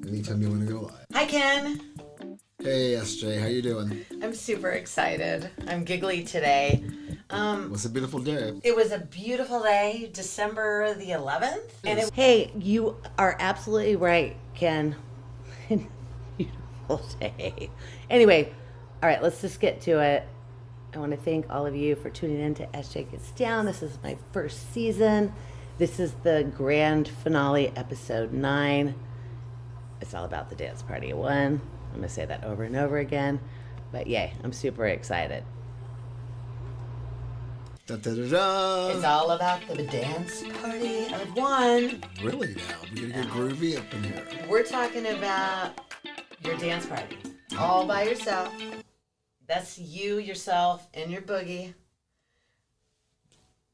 Anytime you want to go live. Hi, Ken. Hey, SJ, how you doing? I'm super excited. I'm giggly today. It was a beautiful day. It was a beautiful day, December the 11th. Hey, you are absolutely right, Ken. Beautiful day. Anyway, all right, let's just get to it. I want to thank all of you for tuning in to SJ Gets Down. This is my first season. This is the grand finale, episode 9. It's all about the dance party 1. I'm going to say that over and over again. But yay, I'm super excited. Da, da, da, da. It's all about the dance party of 1. Really now? We're going to get groovy up in here. We're talking about your dance party. All by yourself. That's you, yourself, and your boogie.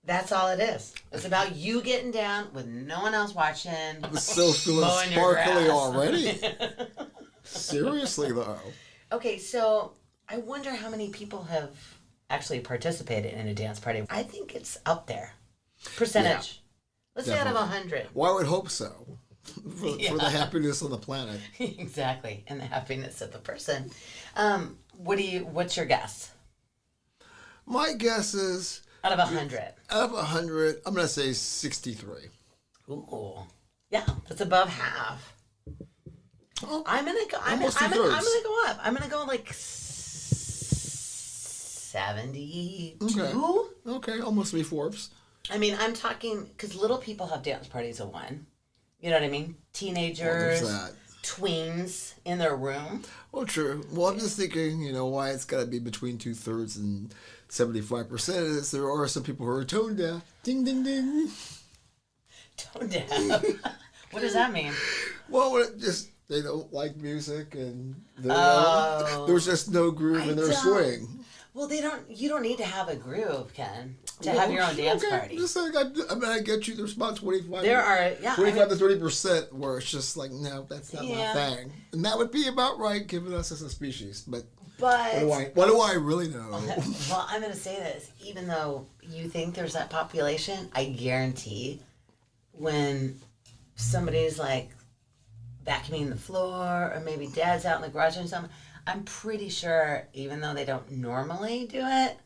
That's all it is. It's about you getting down with no one else watching. I'm still feeling mowing your sparkly grass. already. Seriously, though. Okay, so I wonder how many people have actually participated in a dance party. I think it's up there. Percentage. Let's say out of 100. Well, I would hope so. For the happiness of the planet. Exactly, and the happiness of the person. What's your guess? My guess is... Out of 100. Out of 100, I'm going to say 63. Ooh. Yeah, that's above half. Oh, I'm gonna go up. I'm gonna go like 72. Okay, almost 3/4. I mean, I'm talking because little people have dance parties of 1. You know what I mean? Teenagers, tweens in their room. Well, true. Well, I'm just thinking, why it's got to be between 2/3 and 75% is there are some people who are tone deaf. Ding, ding, ding. Tone deaf. What does that mean? Well, they don't like music and there's just no groove in their swing. Well, you don't need to have a groove, Ken, to have your own dance party. Just like I get you. There's about 25 to 30% where it's just like, no, that's not my thing. And that would be about right given us as a species. But what do I really know? Well, I'm going to say this. Even though you think there's that population, I guarantee when somebody's like vacuuming the floor or maybe dad's out in the garage or something, I'm pretty sure even though they don't normally do it,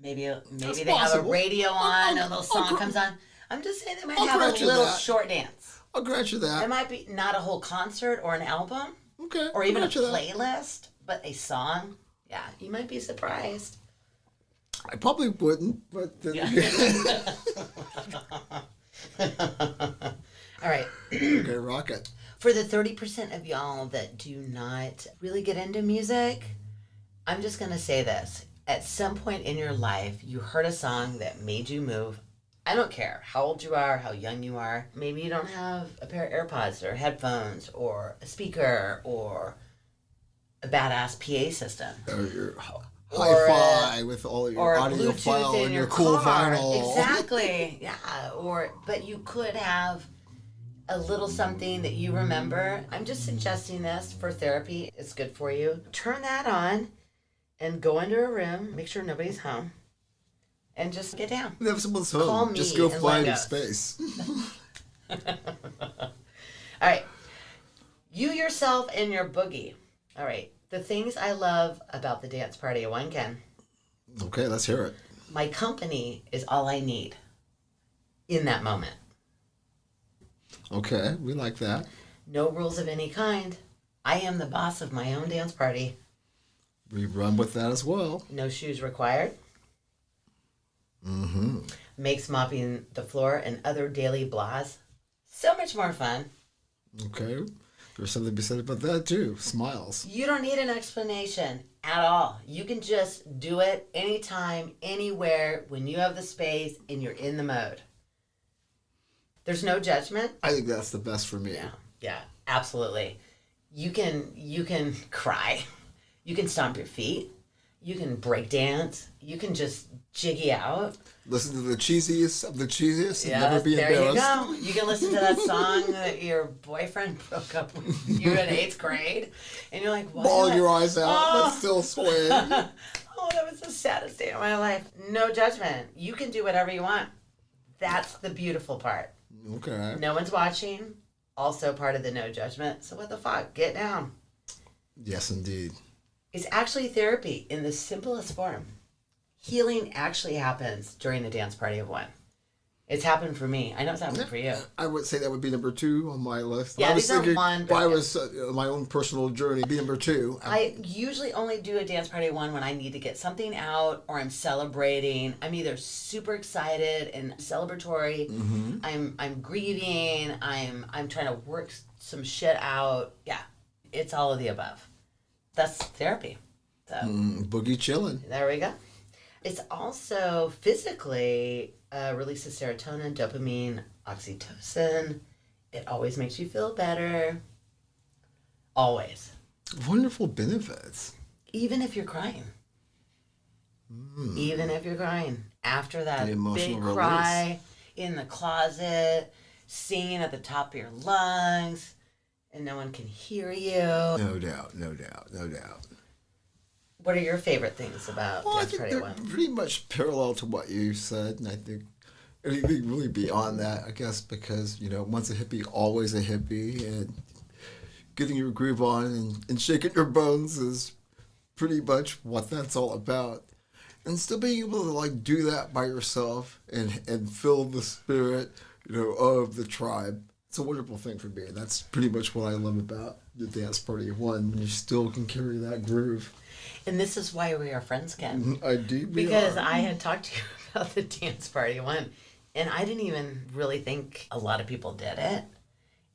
maybe they have a radio on, a little song comes on. I'm just saying they might have a little short dance. I'll grant you that. It might be not a whole concert or an album. Okay. Or even a playlist, but a song. Yeah, you might be surprised. I probably wouldn't, but then All right. Okay, rock it. For the 30% of y'all that do not really get into music, I'm just going to say this. At some point in your life, you heard a song that made you move. I don't care how old you are, how young you are. Maybe you don't have a pair of AirPods or headphones or a speaker or a badass PA system. Or your hi-fi with all your audio file and your cool vinyl. Exactly. Yeah. But you could have a little something that you remember. I'm just suggesting this for therapy. It's good for you. Turn that on and go into a room. Make sure nobody's home. And just get down. If someone's home, Call me just go and find let a space. All right. You, yourself, and your boogie. All right. The things I love about the dance party of 1, Ken. Okay, let's hear it. My company is all I need in that moment. Okay, we like that. No rules of any kind. I am the boss of my own dance party. We run with that as well. No shoes required. Mm-hmm. Makes mopping the floor and other daily blahs so much more fun. Okay. There's something to be said about that too. Smiles. You don't need an explanation at all. You can just do it anytime, anywhere, when you have the space and you're in the mode. There's no judgment. I think that's the best for me. Yeah, absolutely. You can cry. You can stomp your feet. You can break dance. You can just jiggy out. Listen to the cheesiest of the cheesiest and never be embarrassed. There you go. You can listen to that song that your boyfriend broke up with you in 8th grade. And you're like, what? Bawl your eyes out, but still swing. Oh, that was the saddest day of my life. No judgment. You can do whatever you want. That's the beautiful part. Okay. No one's watching. Also part of the no judgment. So what the fuck? Get down. Yes, indeed. It's actually therapy in the simplest form. Healing actually happens during the dance party of one. It's happened for me. I know it's happened for you. I would say that would be number 2 on my list. Yeah, I was thinking, one. If I was my own personal journey, be number 2. I usually only do a dance party one when I need to get something out or I'm celebrating. I'm either super excited and celebratory. Mm-hmm. I'm grieving. I'm trying to work some shit out. Yeah, it's all of the above. That's therapy. So boogie chilling. There we go. It's also physically releases serotonin, dopamine, oxytocin. It always makes you feel better. Always. Wonderful benefits. Even if you're crying. Even if you're crying. After that big cry in the closet, singing at the top of your lungs, and no one can hear you. No doubt, no doubt, no doubt. What are your favorite things about Dance Party One? Pretty much parallel to what you said, and I think anything really beyond that, I guess, because, once a hippie, always a hippie, and getting your groove on and shaking your bones is pretty much what that's all about. And still being able to, do that by yourself and feel the spirit, of the tribe. It's a wonderful thing for me. That's pretty much what I love about the Dance Party One, when you still can carry that groove. And this is why we are friends, Ken. Because I had talked to you about the Dance Party One, and I didn't even really think a lot of people did it.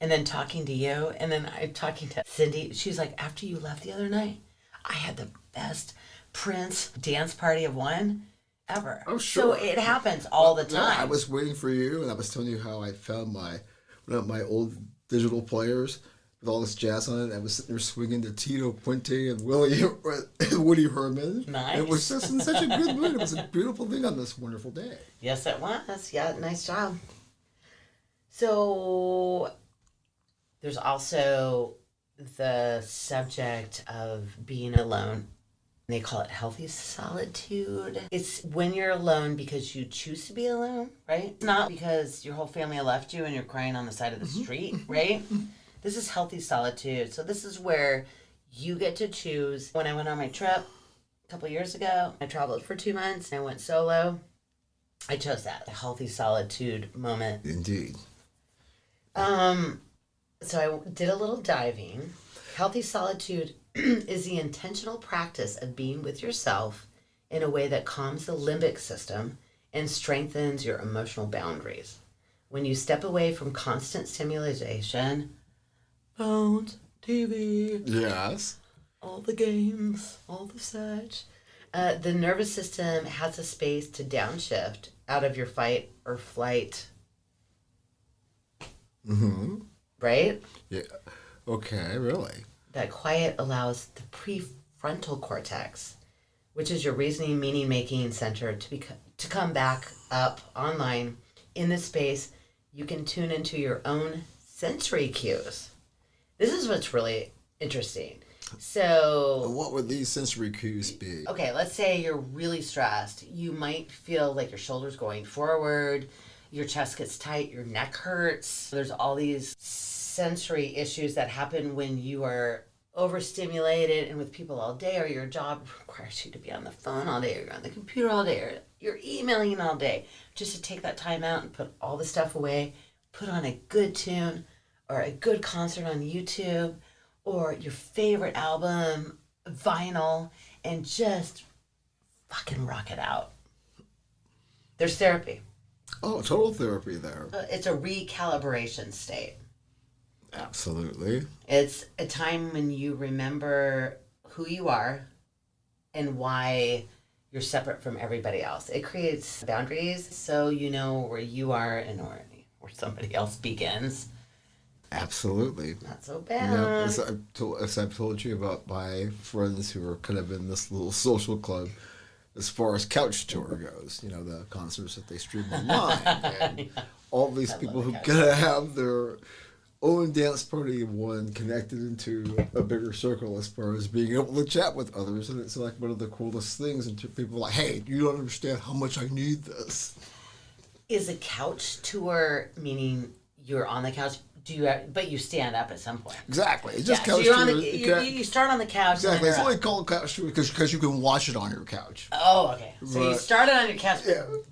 And then talking to you, and then I'm talking to Cindy, she's like, after you left the other night, I had the best Prince Dance Party of One ever. Oh, sure. So it happens all the time. Yeah, I was waiting for you, and I was telling you how I found one of my old digital players with all this jazz on it. I was sitting there swinging to Tito Puente and Woody Herman. Nice. It was just in such a good mood. It was a beautiful thing on this wonderful day. Yes, it was. Yeah, nice job. So there's also the subject of being alone. They call it healthy solitude. It's when you're alone because you choose to be alone, right? It's not because your whole family left you and you're crying on the side of the street, right? This is healthy solitude. So this is where you get to choose. When I went on my trip a couple years ago, I traveled for 2 months and I went solo. I chose that, a healthy solitude moment. Indeed. So I did a little diving. Healthy solitude is the intentional practice of being with yourself in a way that calms the limbic system and strengthens your emotional boundaries. When you step away from constant stimulation, phones, TV, yes, all the games, all the such, the nervous system has a space to downshift out of your fight or flight. Mm-hmm. Right? Yeah. Okay, really? That quiet allows the prefrontal cortex, which is your reasoning, meaning-making center, to come back up online. In this space, you can tune into your own sensory cues. This is what's really interesting. So, what would these sensory cues be? Okay, let's say you're really stressed. You might feel like your shoulders going forward, your chest gets tight, your neck hurts. There's all these sensory issues that happen when you are overstimulated and with people all day, or your job requires you to be on the phone all day, or you're on the computer all day, or you're emailing all day. Just to take that time out and put all the stuff away, put on a good tune or a good concert on YouTube or your favorite album, vinyl, and just fucking rock it out. There's therapy. Oh, total therapy there. It's a recalibration state. Absolutely. It's a time when you remember who you are and why you're separate from everybody else. It creates boundaries so you know where you are and where somebody else begins. Absolutely. Not so bad. As I've told you about my friends who are kind of in this little social club, as far as couch tour goes, the concerts that they stream online, and all these people who gotta have their own dance party of one connected into a bigger circle as far as being able to chat with others, and it's like one of the coolest things. And people are like, hey, you don't understand how much I need this. Is a couch tour meaning you're on the couch? But you stand up at some point. Exactly. It's just couch so you start on the couch. Exactly. It's only called couch because you can watch it on your couch. Oh, okay. So you started on your couch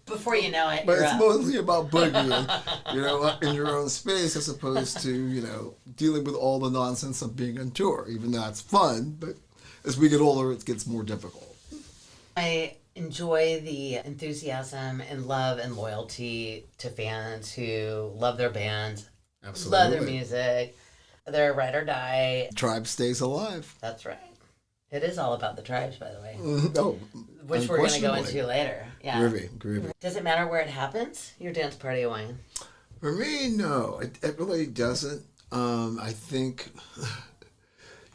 before you know it. But it's mostly about boogieing, in your own space as opposed to, dealing with all the nonsense of being on tour. Even though it's fun, but as we get older, it gets more difficult. I enjoy the enthusiasm and love and loyalty to fans who love their bands. Absolutely. Love their music. They're ride or die. Tribe stays alive. That's right. It is all about the tribes, by the way. Oh, which we're going to go into later. Yeah. Groovy. Does it matter where it happens? Your dance party at Wayne? For me, no. It really doesn't. I think,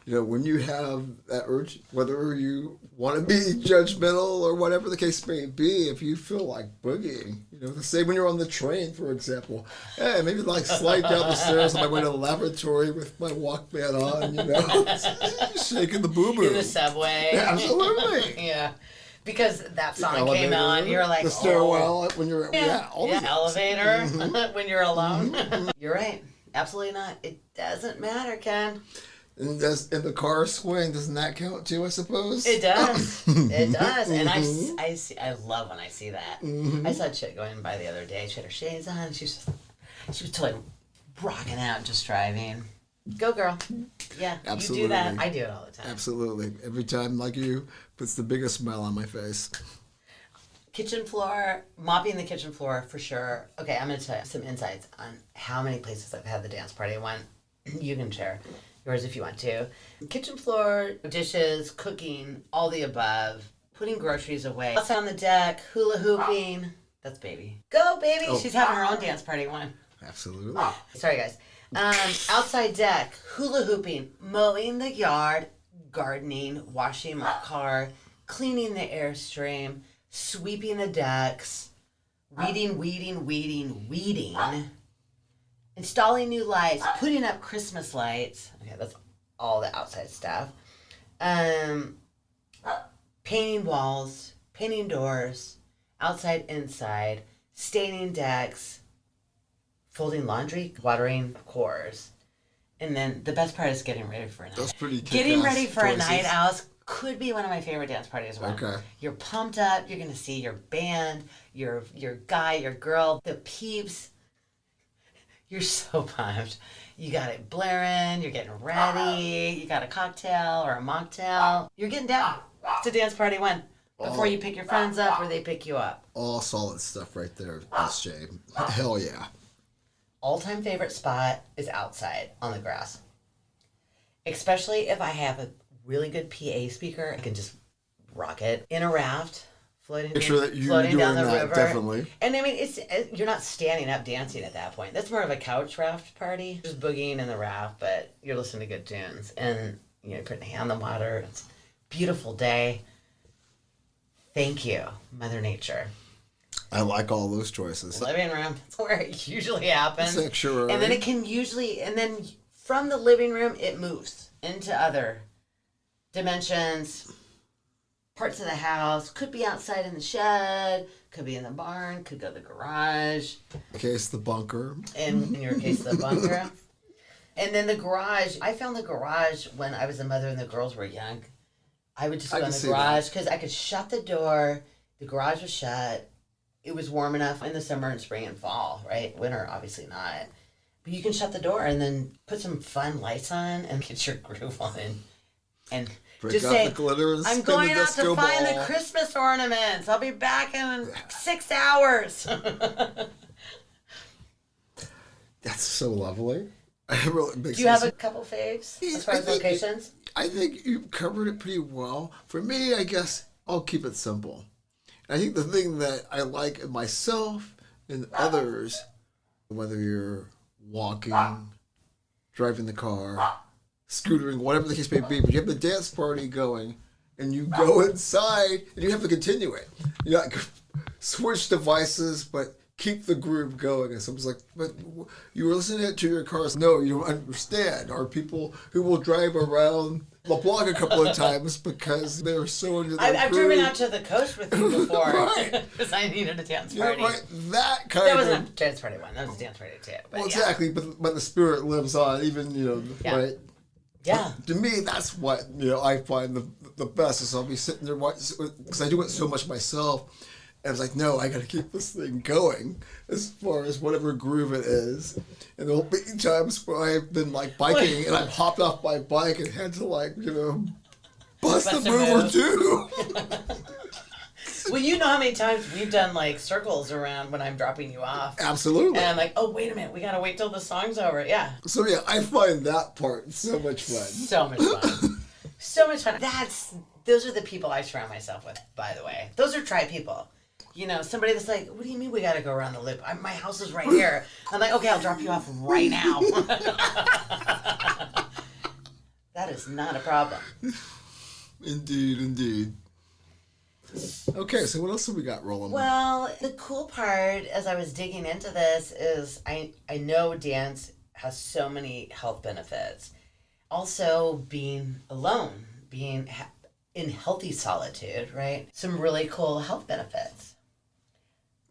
when you have that urge, whether you want to be judgmental or whatever the case may be, if you feel like boogieing, the same when you're on the train, for example. Hey, maybe slide down the stairs on my way to the laboratory with my Walkman on, shaking the boo-boo. In the subway. Yeah, absolutely. Yeah. Because that song came on, you're like, the stairwell when you're elevator when you're alone. You're right. Absolutely not. It doesn't matter, Ken. And the car swing, doesn't that count too, I suppose? It does. It does. And I love when I see that. Mm-hmm. I saw a chick going by the other day. She had her shades on. She was totally rocking out just driving. Go, girl. Yeah, absolutely. You do that. I do it all the time. Absolutely. Every time, like you, puts the biggest smile on my face. Kitchen floor, mopping the kitchen floor for sure. Okay, I'm going to tell you some insights on how many places I've had the dance party. One, you can share yours if you want to. Kitchen floor, dishes, cooking, all the above, putting groceries away. Outside on the deck, hula hooping. That's baby. Go, baby. Oh. She's having her own dance party. One. Absolutely. Sorry, guys. Outside deck, hula hooping, mowing the yard, gardening, washing my car, cleaning the Airstream, sweeping the decks, weeding, installing new lights, putting up Christmas lights. Okay, that's all the outside stuff. Painting walls, painting doors, outside, inside, staining decks, folding laundry, watering cores. And then the best part is getting ready for a night. That's pretty kick-ass Getting ready for choices. a night out could be one of my favorite dance parties. Okay. You're pumped up. You're going to see your band, your guy, your girl, the peeps. You're so pumped. You got it blaring. You're getting ready. You got a cocktail or a mocktail. You're getting down. It's a dance party one. Before you pick your friends up or they pick you up. All solid stuff right there, SJ. Hell yeah. All-time favorite spot is outside on the grass. Especially if I have a really good PA speaker, I can just rock it in a raft, floating down the river. Definitely. And I mean, you're not standing up dancing at that point. That's more of a couch raft party, just boogieing in the raft, but you're listening to good tunes and putting a hand in the water. It's a beautiful day. Thank you, Mother Nature. I like all those choices. Living room. That's where it usually happens. Sanctuary. And then it can and then from the living room, it moves into other dimensions, parts of the house. Could be outside in the shed, could be in the barn, could go to the garage. In case the bunker. In your case, the bunker. And then the garage. I found the garage when I was a mother and the girls were young. I would just go in the garage because I could shut the door. The garage was shut. It was warm enough in the summer and spring and fall, right? Winter, obviously not. But you can shut the door and then put some fun lights on and get your groove on. And just say, I'm going out to find the Christmas ornaments. I'll be back in 6 hours. That's so lovely. Do you have a couple faves as far as locations? I think you covered it pretty well. For me, I guess I'll keep it simple. I think the thing that I like in myself and others, whether you're walking, driving the car, scootering, whatever the case may be, but you have the dance party going and you go inside and you have to continue it. You like switch devices, but keep the groove going. And someone's like, but you were listening to your cars. No, you don't understand. Are people who will drive around LeBlanc a couple of times because they were so into their I've driven out to the coast with you before because I needed a dance party. Right. That wasn't a dance party one. That was a dance party too. Well, exactly. But the spirit lives on, even right. Yeah. To me, that's what I find the best is I'll be sitting there because I do it so much myself. And I was like, no, I got to keep this thing going as far as whatever groove it is. And there'll be times where I've been like biking and I've hopped off my bike and had to bust a move or two. Well, you know how many times we've done like circles around when I'm dropping you off. Absolutely. And I'm like, oh, wait a minute, we got to wait till the song's over. Yeah. So yeah, I find that part so much fun. So much fun. So much fun. Those are the people I surround myself with, by the way. Those are tribe people. Somebody that's like, what do you mean we got to go around the loop? My house is right here. I'm like, okay, I'll drop you off right now. That is not a problem. Indeed. Okay, so what else have we got rolling? Well, the cool part as I was digging into this is I know dance has so many health benefits. Also, being alone, being in healthy solitude, right? Some really cool health benefits.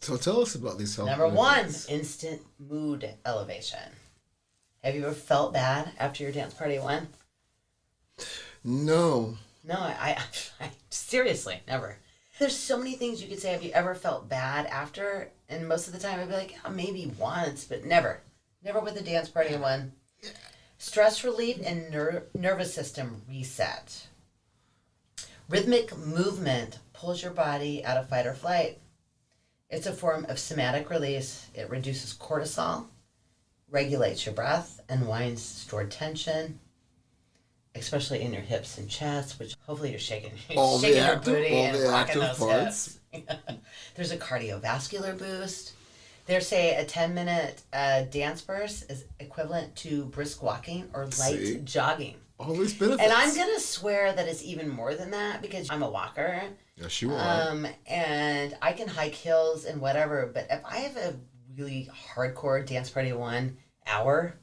So tell us about these health Number benefits. 1, instant mood elevation. Have you ever felt bad after your dance party won? No. No, I seriously, never. There's so many things you could say. Have you ever felt bad after? And most of the time I'd be like, yeah, maybe once, but never. Never with a dance party won. Stress relief and nervous system reset. Rhythmic movement pulls your body out of fight or flight. It's a form of somatic release. It reduces cortisol, regulates your breath, unwinds stored tension, especially in your hips and chest, which hopefully you're shaking your booty and rocking those hips. There's a cardiovascular boost. They say a 10-minute dance burst is equivalent to brisk walking or light jogging. All these benefits. And I'm going to swear that it's even more than that because I'm a walker. Yes, you are. And I can hike hills and whatever, but if I have a really hardcore dance party 1 hour,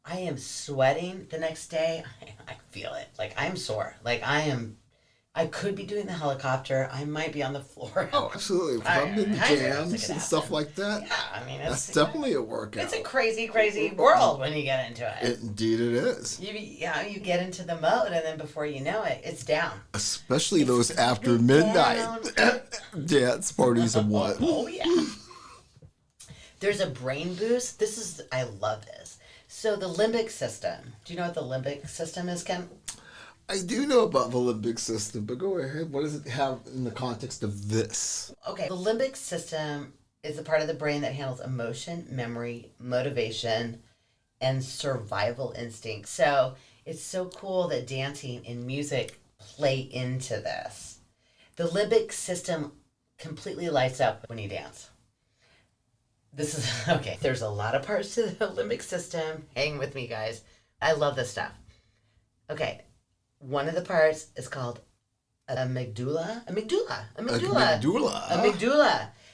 I am sweating the next day. I feel it. Like, I'm sore. Like, I could be doing the helicopter. I might be on the floor. Oh, absolutely. I'm in jams and stuff like that. Yeah, I mean, that's definitely a workout. It's a crazy, crazy world when you get into it. Indeed it is. You get into the mode, and then before you know it, it's down. Especially those after midnight dance parties and what. Oh, yeah. There's a brain boost. I love this. So the limbic system. Do you know what the limbic system is, Ken? I do know about the limbic system, but go ahead. What does it have in the context of this? Okay, the limbic system is the part of the brain that handles emotion, memory, motivation, and survival instinct. So it's so cool that dancing and music play into this. The limbic system completely lights up when you dance. This is, okay, there's a lot of parts to the limbic system. Hang with me, guys. I love this stuff. Okay. One of the parts is called amygdala.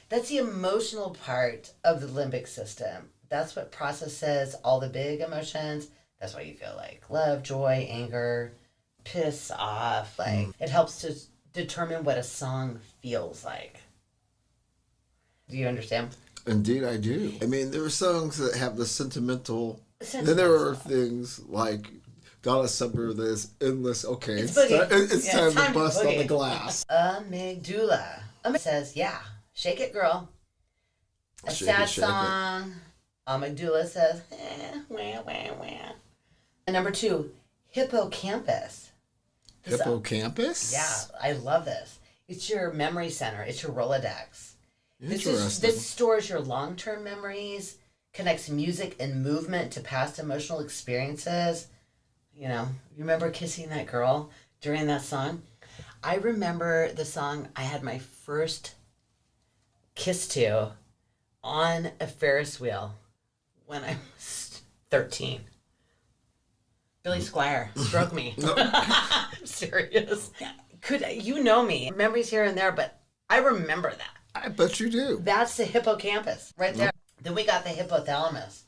That's the emotional part of the limbic system. That's what processes all the big emotions. That's why you feel like love, joy, anger, piss off. It helps to determine what a song feels like. Do you understand? Indeed, I do. I mean, there are songs that have the sentimental. Then there are things like Donna Summer, there's endless. Okay, it's time to bust on the glass. Amygdala. Says, yeah, shake it, girl. A sad song. Amygdala says, wah, wah, wah. And number 2, hippocampus. Hippocampus? Yeah, I love this. It's your memory center. It's your Rolodex. This stores your long-term memories, connects music and movement to past emotional experiences. You remember kissing that girl during that song? I remember the song I had my first kiss to on a Ferris wheel when I was 13. Billy Squire, stroke me. I'm serious. You know me. Memories here and there, but I remember that. I bet you do. That's the hippocampus right there. Then we got the hypothalamus.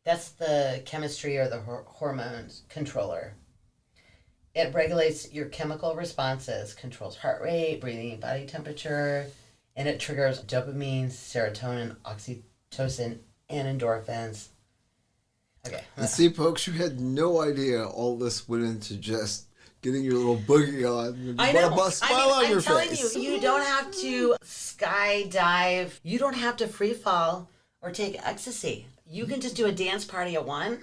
That's the chemistry or the hormones controller. It regulates your chemical responses, controls heart rate, breathing, body temperature, and it triggers dopamine, serotonin, oxytocin, and endorphins. Okay. And see, folks, you had no idea all this went into just getting your little boogie on. I know. I'm telling you don't have to skydive. You don't have to free fall or take ecstasy. You can just do a dance party at 1,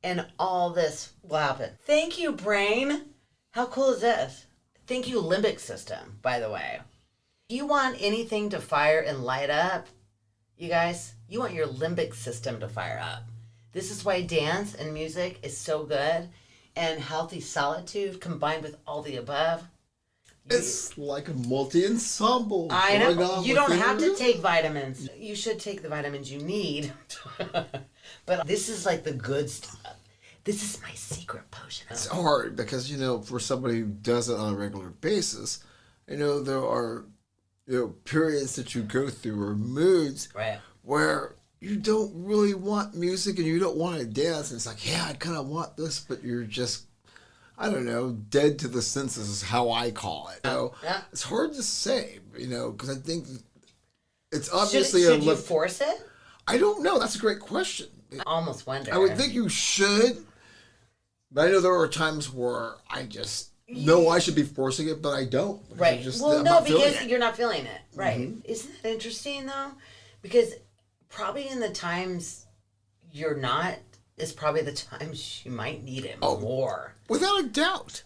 and all this will happen. Thank you, brain. How cool is this? Thank you, limbic system, by the way. If you want anything to fire and light up, you guys, you want your limbic system to fire up. This is why dance and music is so good, and healthy solitude combined with all the above. It's like a multi-ensemble. I know. You don't have to take vitamins. You should take the vitamins you need. But this is like the good stuff. This is my secret potion. It's hard because, for somebody who does it on a regular basis, there are, periods that you go through or moods where you don't really want music and you don't want to dance. And it's like, yeah, I kind of want this, but you're just, I don't know, dead to the senses is how I call it. It's hard to say, because I think it's obviously should you force it? I don't know. That's a great question. I almost wonder. I would think you should, but I know there are times where I just know I should be forcing it, but I don't. Right. Because you're not feeling it. Right. Mm-hmm. Isn't that interesting, though? Because probably in the times you're not is probably the times you might need it more. Without a doubt.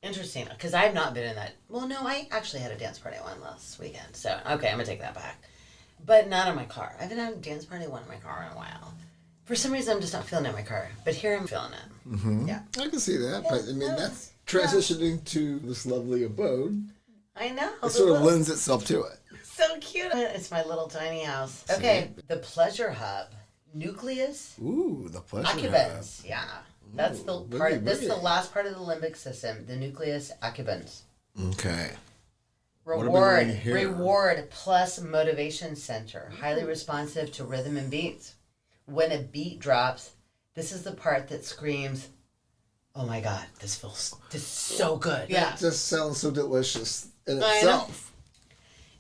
Interesting, because I've not been in that. Well, no, I actually had a dance party one last weekend. So, okay, I'm going to take that back. But not in my car. I haven't had a dance party one in my car in a while. For some reason, I'm just not feeling it in my car. But here I'm feeling it. Mm-hmm. Yeah. I can see that. Yeah, but, that's transitioning to this lovely abode. I know. It sort of lends itself to it. So cute. It's my little tiny house. Okay, the pleasure hub. Nucleus. Ooh, the pleasure accumbens. hub. Yeah. That's the part. That's the last part of the limbic system. The nucleus accumbens. Okay. Reward plus motivation center. Highly responsive to rhythm and beats. When a beat drops, this is the part that screams, "Oh my God, this is so good." Yeah. It just sounds so delicious in itself.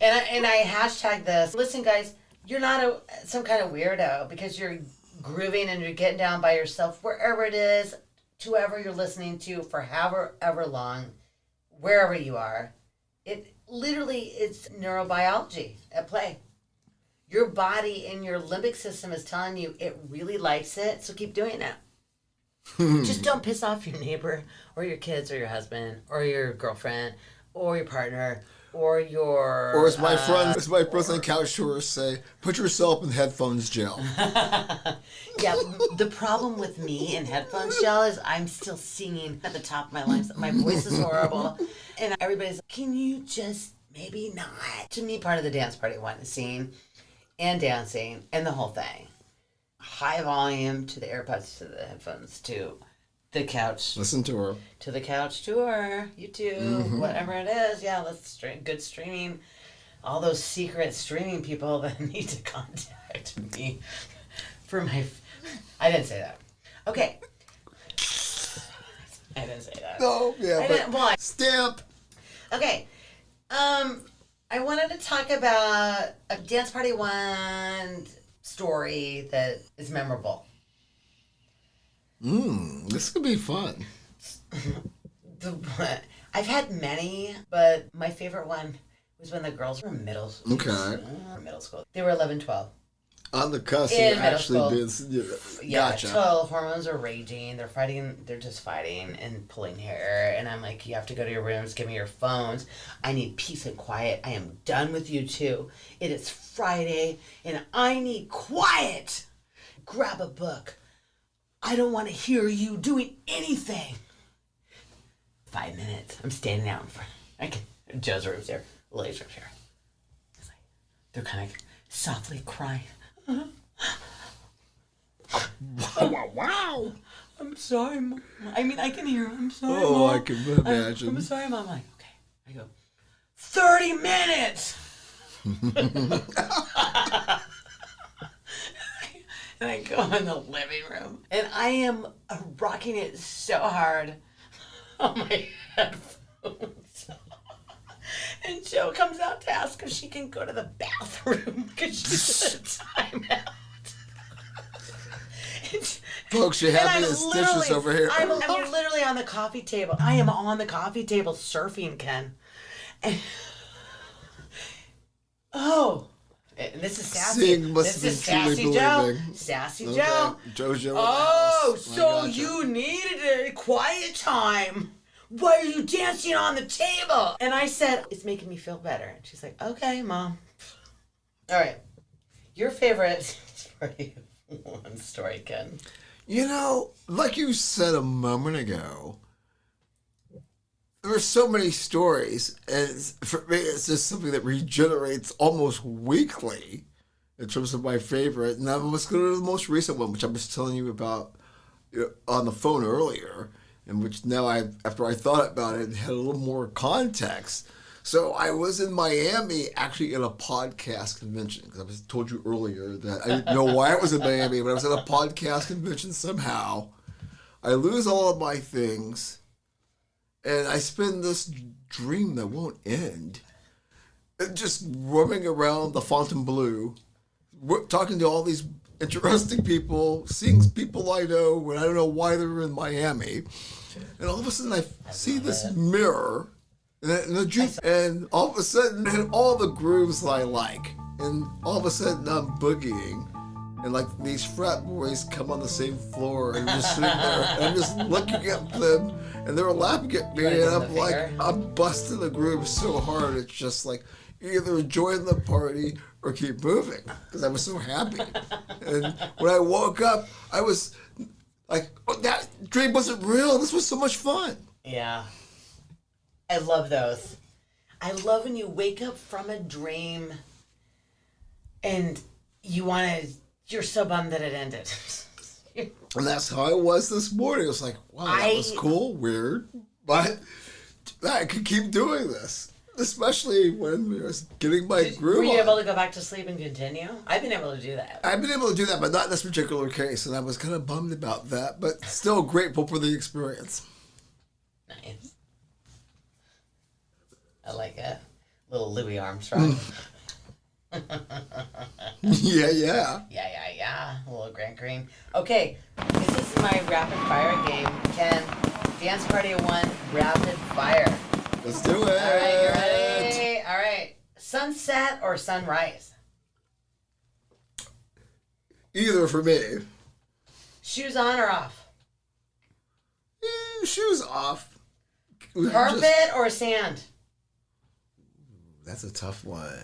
And I hashtag this. Listen, guys, you're not some kind of weirdo because you're grooving and you're getting down by yourself wherever it is, to whoever you're listening to for however long, wherever you are. It literally is neurobiology at play. Your body and your limbic system is telling you it really likes it, so keep doing it. Just don't piss off your neighbor or your kids or your husband or your girlfriend or your partner or your... Or as my friends on couch tours say, put yourself in headphones jail. Yeah, the problem with me in headphones jail is I'm still singing at the top of my lungs. My voice is horrible. And everybody's like, can you just maybe not? To me, part of the dance party one is singing and dancing and the whole thing. High volume to the AirPods, to the headphones, to the couch. Listen to her. To the couch tour, YouTube, whatever it is. Yeah, let's stream. Good streaming. All those secret streaming people that need to contact me for my... I didn't say that. Okay. I didn't say that. No, yeah, stamp. Okay. I wanted to talk about a dance party one story that is memorable. This could be fun. I've had many, but my favorite one was when the girls were in middle school. Okay. Middle school. They were 11, 12. On the cusp of actually being... Yeah, gotcha. Total hormones are raging. They're fighting. They're just fighting and pulling hair. And I'm like, you have to go to your rooms. Give me your phones. I need peace and quiet. I am done with you two. It is Friday, and I need quiet. Grab a book. I don't want to hear you doing anything. 5 minutes. I'm standing out in front. Joe's room's here. Lily's room's here. It's like, they're kind of softly crying. Wow. I'm sorry, Mom. I mean, I can hear. I'm sorry, Mom. Mom. I can imagine. I'm sorry, Mom. I'm like, okay. I go, 30 minutes! And I go in the living room. And I am rocking it so hard. on my headphones. And Joe comes out to ask if she can go to the bathroom because she's in a timeout. Folks, you have me in stitches over here. I'm literally on the coffee table. I am on the coffee table surfing, Ken. And, and this is Sassy. This is Sassy Joe. Sassy Joe. Jojo. Oh, so you needed a quiet time. Why are you dancing on the table? And I said, it's making me feel better. And she's like, okay, Mom. All right. Your favorite story, Ken. You know, like you said a moment ago, there are so many stories, and for me, it's just something that regenerates almost weekly in terms of my favorite. And let's go to the most recent one, which I was telling you about on the phone earlier, and which now after I thought about it, had a little more context. So I was in Miami, actually at a podcast convention, because I told you earlier that I didn't know why I was in Miami, but I was at a podcast convention somehow. I lose all of my things, and I spin this dream that won't end, just roaming around the Fontainebleau, talking to all these interesting people, seeing people I know when I don't know why they're in Miami. And all of a sudden I see this mirror, and all of a sudden, and all the grooves that I like, and all of a sudden I'm boogieing, and like these frat boys come on the same floor, and I'm just sitting there, and I'm just looking at them, and they're laughing at me, and I'm like, I'm busting the groove so hard, it's just like, either join the party or keep moving, because I was so happy. And when I woke up, I was like, oh, that dream wasn't real, this was so much fun. Yeah. I love those. I love when you wake up from a dream and you're so bummed that it ended. And that's how I was this morning. It was like, wow, that was cool, weird, but I could keep doing this. Especially when I was getting my groove on. Were you able to go back to sleep and continue? I've been able to do that. I've been able to do that, but not in this particular case, and I was kind of bummed about that, but still grateful for the experience. Nice. I like it. Little Louis Armstrong. Yeah. Yeah. A little Grant Green. Okay, this is my rapid fire game. Ken, Dance Party of One, rapid fire. Let's do it. All right, you ready? All right. Sunset or sunrise? Either for me. Shoes on or off? Shoes off. Carpet or sand? That's a tough one.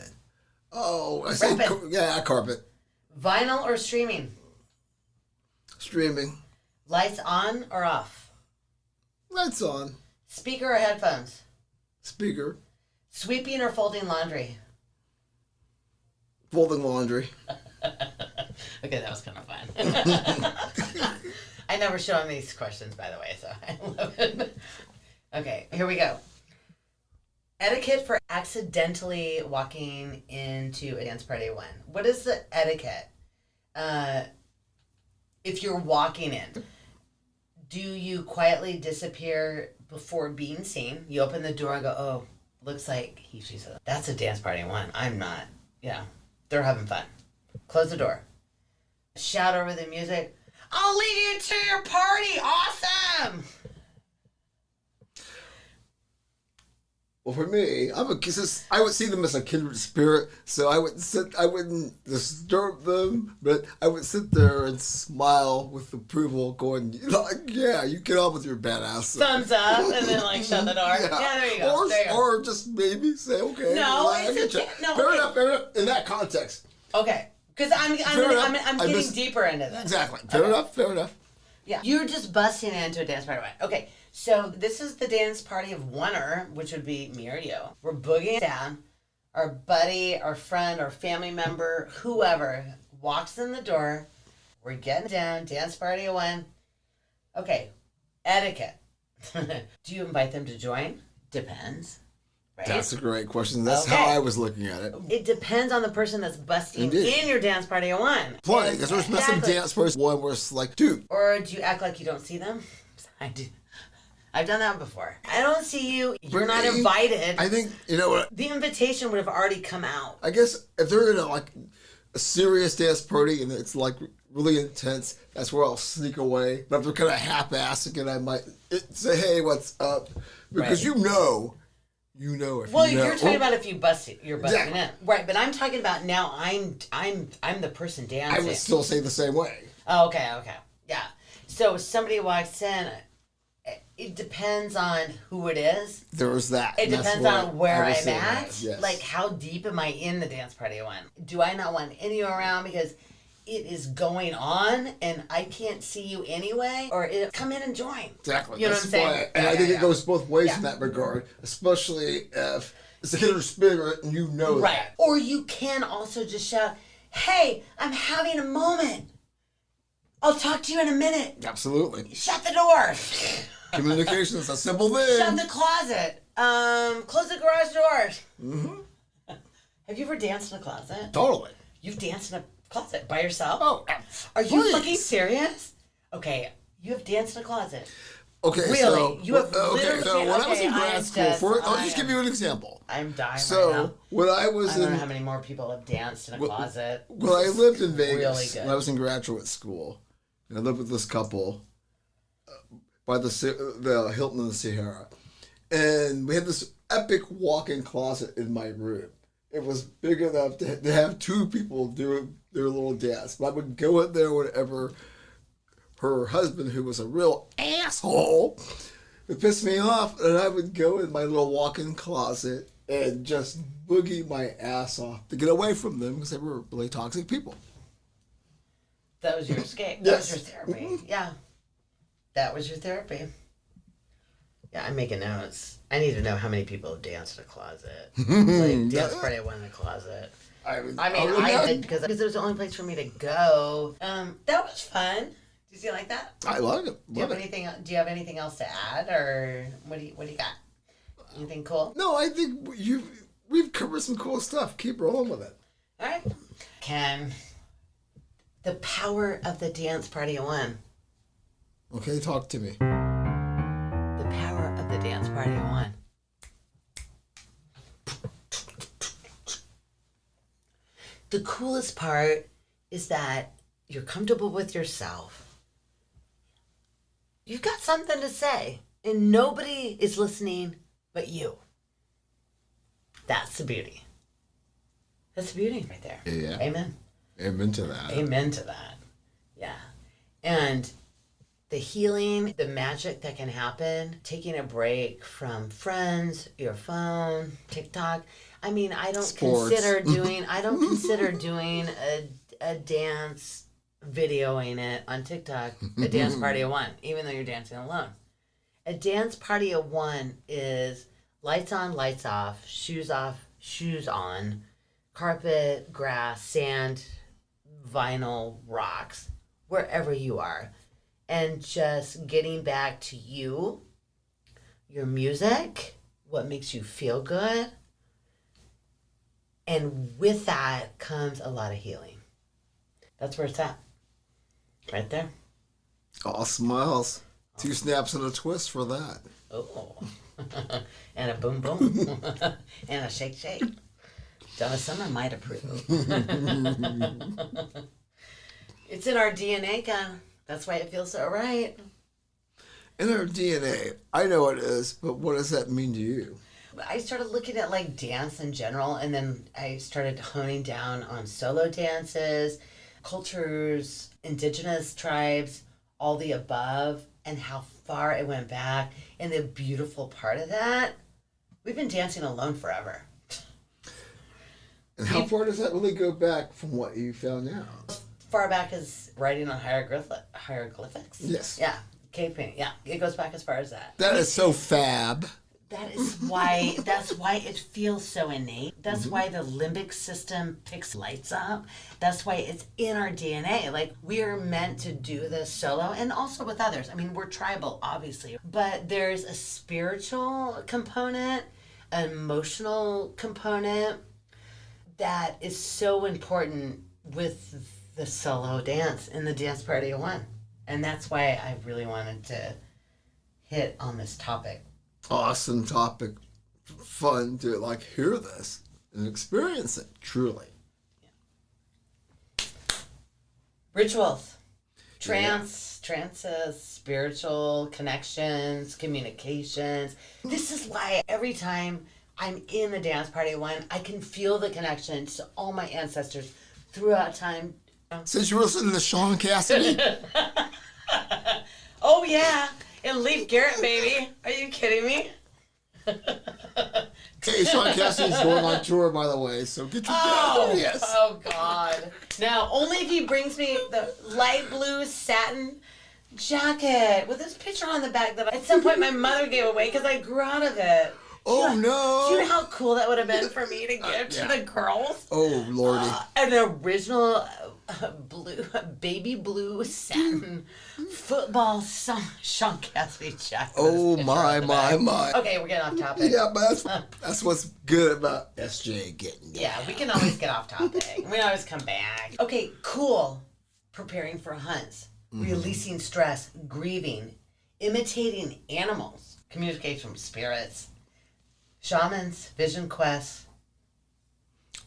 Oh, I say carpet. Vinyl or streaming? Streaming. Lights on or off? Lights on. Speaker or headphones? Speaker. Sweeping or folding laundry? Folding laundry. Okay, that was kind of fun. I never show him these questions, by the way, so I love it. Okay, here we go. Etiquette for accidentally walking into a dance party one. What is the etiquette? If you're walking in, do you quietly disappear before being seen? You open the door and go, oh, looks like she's that's a dance party one. I'm not. Yeah, they're having fun. Close the door. Shout over the music. I'll lead you to your party. Awesome. Well, for me, I would see them as a kindred spirit, so I wouldn't disturb them, but I would sit there and smile with approval, going, like, yeah, you get on with your badass. Thumbs up, and then, like, shut the door. Yeah, there you go. Or just maybe say, okay. No, Fair enough, in that context. Okay, because I'm getting deeper into this. Exactly. Fair enough. Yeah. You're just busting into a dance party. Okay. So this is the dance party of oneer, which would be me or you. We're boogieing down. Our buddy, our friend, our family member, whoever walks in the door. We're getting down. Dance party of one. Okay. Etiquette. Do you invite them to join? Depends. Right? That's a great question. That's how I was looking at it. It depends on the person that's busting in your dance party of one. Plenty, because there's been some dance parties one where it's like, dude. Or do you act like you don't see them? I do. I've done that before. I don't see you. You're not invited. I think, you know what? The invitation would have already come out. I guess if they're in a serious dance party and it's like really intense, that's where I'll sneak away. But if they're kind of half-assing it, I might say, hey, what's up? Because you know if you know. You're talking about if you're busting in. Right, but I'm talking about now I'm the person dancing. I would still say the same way. Oh, okay. Yeah. So if somebody walks in, it depends on who it is. There's that. It depends on where I'm at. Yes. Like, how deep am I in the dance party one? Do I not want anyone around because it is going on and I can't see you anyway? Or come in and join. Exactly. You know what I'm saying? And I think it goes both ways in that regard, especially if it's a killer spirit and you know that. Or you can also just shout, hey, I'm having a moment. I'll talk to you in a minute. Absolutely. Shut the door. Communication is a simple thing. Shut the closet. Close the garage doors. Mm-hmm. Have you ever danced in a closet? Totally. You've danced in a closet by yourself? Oh, are you fucking serious? Okay, you have danced in a closet. Okay, really? So you have okay, so when I was in grad school, I'll just give you an example. I'm dying right now. So when I was I don't know how many more people have danced in a closet. When I lived in Vegas, really good. when I was in graduate school, I lived with this couple by the Hilton in the Sierra. And we had this epic walk-in closet in my room. It was big enough to have two people do their little dance. But I would go in there whenever her husband, who was a real asshole, would piss me off. And I would go in my little walk-in closet and just boogie my ass off to get away from them because they were really toxic people. That was your escape. That was your therapy. Yeah. That was your therapy. Yeah, I'm making notes. I need to know how many people have danced in a closet. Like, dance party I went in a closet. I did because it was the only place for me to go. That was fun. Did you like that? I love it. Do you have anything else to add, or what do you got? Anything cool? No, I think we've covered some cool stuff. Keep rolling with it. All right. Ken, the power of the dance party one. Okay, talk to me. The power of the dance party one. The coolest part is that you're comfortable with yourself. You've got something to say, and nobody is listening but you. That's the beauty. That's the beauty right there. Yeah. Amen. Amen to that. Amen to that. Yeah. And the healing, the magic that can happen, taking a break from friends, your phone, TikTok. I mean, I don't consider doing a dance, videoing it on TikTok, a dance party of one, even though you're dancing alone. A dance party of one is lights on, lights off, shoes on, carpet, grass, sand, vinyl, rocks, wherever you are. And just getting back to you, your music, what makes you feel good. And with that comes a lot of healing. That's where it's at. Right there. All smiles. 2 snaps and a twist for that. Oh. And a boom boom. And a shake shake. Donna Summer might approve. It's in our DNA, Ken. That's why it feels so right. In our DNA, I know it is, but what does that mean to you? I started looking at like dance in general, and then I started honing down on solo dances, cultures, indigenous tribes, all the above, and how far it went back. And the beautiful part of that, we've been dancing alone forever. And how far does that really go back from what you found now? Far back as writing on hieroglyphics. Yes. Yeah. Cave painting. Yeah. It goes back as far as that. That is so fab. That's why it feels so innate. That's why the limbic system picks lights up. That's why it's in our DNA. Like, we're meant to do this solo and also with others. I mean, we're tribal, obviously. But there's a spiritual component, an emotional component that is so important with the solo dance and the dance party of one. And that's why I really wanted to hit on this topic. Awesome topic. Fun to hear this and experience it, truly. Yeah. Rituals. Trances, spiritual connections, communications. This is why every time I'm in the dance party one, I can feel the connection to all my ancestors throughout time. Since you were listening to Sean Cassidy? Oh, yeah. And Leif Garrett, baby. Are you kidding me? Hey, Sean Cassidy's going on tour, by the way, so get your dad. Yes. Oh, God. Now, only if he brings me the light blue satin jacket with this picture on the back that at some point my mother gave away because I grew out of it. Oh, no. Do you know how cool that would have been for me to give to the girls? Oh, Lordy. An original baby blue satin football Sean Cassidy jacket. Oh, my. Okay, we're getting off topic. Yeah, but that's what's good about SJ getting down. Yeah, we can always get off topic. We always come back. Okay, cool. Preparing for hunts, releasing stress, grieving, imitating animals, communication from spirits, shamans, vision quests.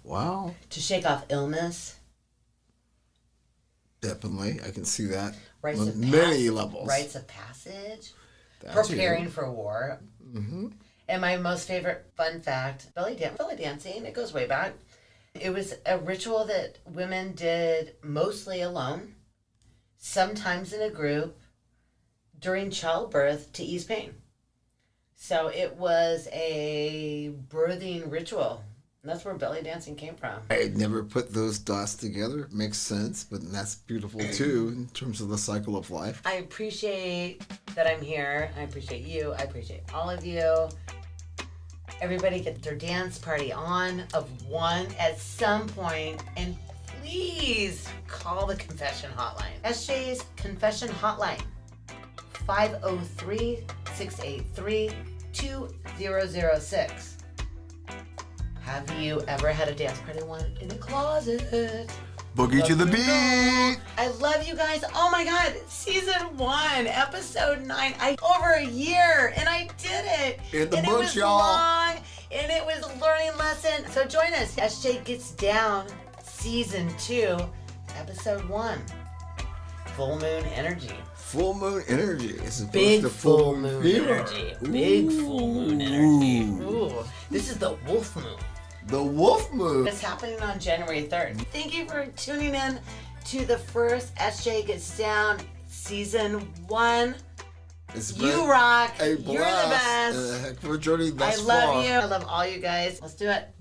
Wow. To shake off illness. Definitely, I can see that. Many levels. Rites of passage. Preparing for war. Mm-hmm. And my most favorite fun fact, belly dancing, it goes way back. It was a ritual that women did mostly alone, sometimes in a group, during childbirth to ease pain. So it was a birthing ritual. And that's where belly dancing came from. I never put those dots together. Makes sense, but that's beautiful too in terms of the cycle of life. I appreciate that I'm here. I appreciate you. I appreciate all of you. Everybody get their dance party on of one at some point, and please call the confession hotline. SJ's confession hotline, 503-683-2006. Have you ever had a dance party one in the closet? Boogie to the beat. I love you guys. Oh my God. Season 1, episode 9. Over a year, and I did it. In the and books, it was y'all. long, and it was a learning lesson. So join us. SJ Gets Down, season 2, episode 1. Full moon energy. Full moon energy. It's Big full moon energy. Big full moon energy. Ooh. This is the wolf moon. The wolf moon. It's happening on January 3rd. Thank you for tuning in to the first SJ Gets Down season 1. You rock. You're the best. We're journeying thus I love far. you. I love all you guys. Let's do it.